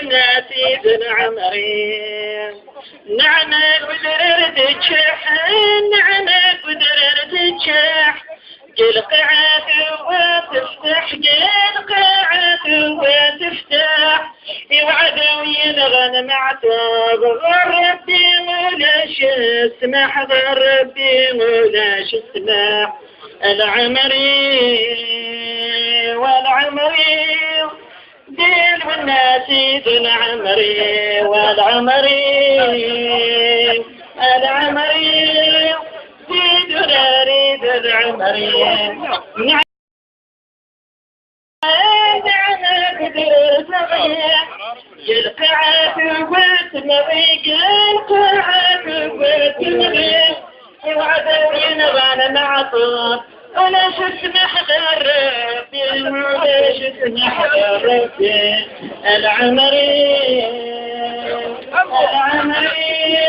والناسي ذن عمري نعمك بدررت تشح نعمك بدررت تشح قل قعد وتفتح قل قعد وتفتح يوعد وينغن معتاب غربي ولاش اسمح غربي ولاش اسمح العمري والعمري دين والناسي ذو العمري والعمري العمري دين وداري ذو العمري نعمك درس مغيح القعات وتمغيق القعات وتمغيق وعدو ينغان معطوف ولا شسمح غربي ولا شسمح غربي العمري العمري